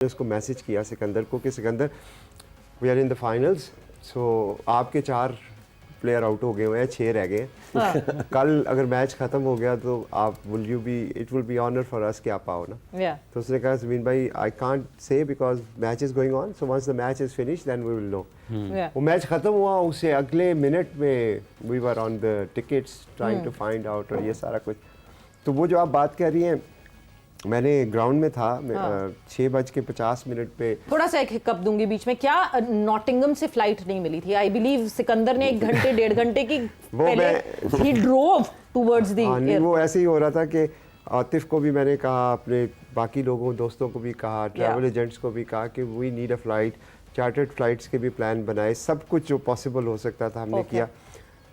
उसको मैसेज किया सिकंदर को कि Sikandar we are in the finals, so आपके 4 प्लेयर आउट हो गए हुए हैं, 6 रह गए हैं। कल अगर मैच खत्म हो गया तो आप will you be, it will be honour for us कि आप आओ ना। तो उसने कहा ज़मीन भाई I can't say because match is going on, so once the match is finish then we will know. वो मैच खत्म हुआ, उससे अगले मिनट में we were on the tickets trying to find out और ये सारा कुछ। तो वो जो आप बात कर रही हैं, मैंने ग्राउंड में था 6:50 पे। थोड़ा सा एक हिकअप दूंगी बीच में, क्या नॉटिंगम से फ्लाइट नहीं मिली थी? आई बिलीव सिकंदर ने 1 घंटे 1.5 घंटे की पहले ही ड्रोव टुवर्ड्स द एयर। वो ऐसे ही हो रहा था कि आतिफ को भी मैंने कहा, अपने बाकी लोगों दोस्तों को भी कहा, ट्रैवल एजेंट्स को भी कहा कि we need a flight, chartered flights के भी प्लान बनाए, सब कुछ जो पॉसिबल हो सकता था हमने किया।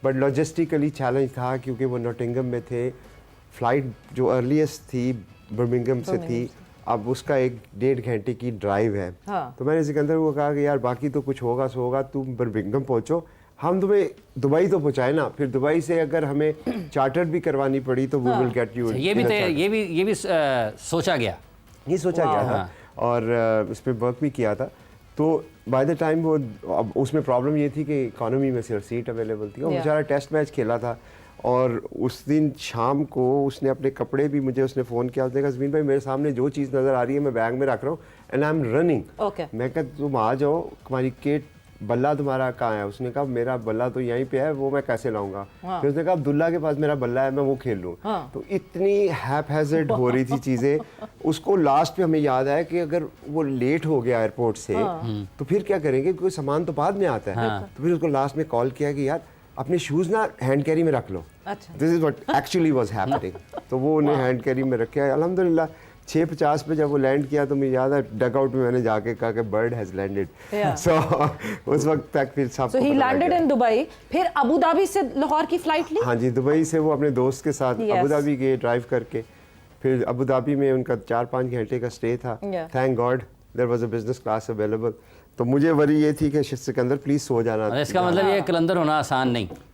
बट लॉजिस्टिकली चैलेंज था क्योंकि वो नॉटिंगम में थे, फ्लाइट जो अर्लीस्ट थी बर्मिंघम से थी, अब उसका 1-1.5 घंटे की ड्राइव है। तो मैंने सिकंदर को कहा कि यार बाकी तो कुछ होगा सो होगा, तुम बर्मिंघम पहुंचो, हम तुम्हें दुबई तो पहुंचाए ना, फिर दुबई से अगर हमें चार्टर भी करवानी पड़ी तो वी विल गेट यू। ये भी सोचा गया, ये सोचा गया था और इस पर वर्क भी किया था। तो बाय द टाइम वो, अब उसमें प्रॉब्लम ये थी कि इकोनॉमी में सिर्फ सीट अवेलेबल थी और बेचारा टेस्ट मैच खेला था। और उस दिन शाम को उसने अपने कपड़े भी मुझे उसने फ़ोन किया, उसने कहा ज़मीन भाई मेरे सामने जो चीज़ नज़र आ रही है मैं बैग में रख रहा हूँ एंड आई एम रनिंग। मैं कहा तुम आ जाओ, तुम्हारी केट बल्ला तुम्हारा कहाँ है? उसने कहा मेरा बल्ला तो यहीं पे है, वो मैं कैसे लाऊंगा? फिर उसने कहा अब्दुल्ला के पास मेरा बल्ला है, मैं वो खेल लूँ। तो इतनी हैज़र्ड हो रही थी चीज़ें। उसको लास्ट में हमें याद आया कि अगर वो लेट हो गया एयरपोर्ट से तो फिर क्या करेंगे, क्योंकि सामान तो बाद में आता है। तो फिर उसको लास्ट में कॉल किया कि यार अपने शूज़ ना हैंड कैरी में रख लो। This is what actually was happening. तो वो उन्हें हैंड कैरी में रखा। अल्हम्दुलिल्लाह 6:50 पे जब वो लैंड किया तो मुझे याद है डगआउट में मैंने जाके कहा कि बर्ड हैज लैंडेड। सो उस वक्त तक फिर सब सो ही लैंडेड इन दुबई। फिर अबू धाबी से लाहौर की फ्लाइट ली? हाँ जी, दुबई से वो अपने दोस्त के साथ अबू धाबी गए ड्राइव करके। फिर अबू धाबी में उनका 4-5 घंटे का स्टे था। Thank God there was a business class available. तो मुझे वरी ये थी कि सिकंदर प्लीज सो जाना। इसका मतलब ये कलंदर होना आसान नहीं।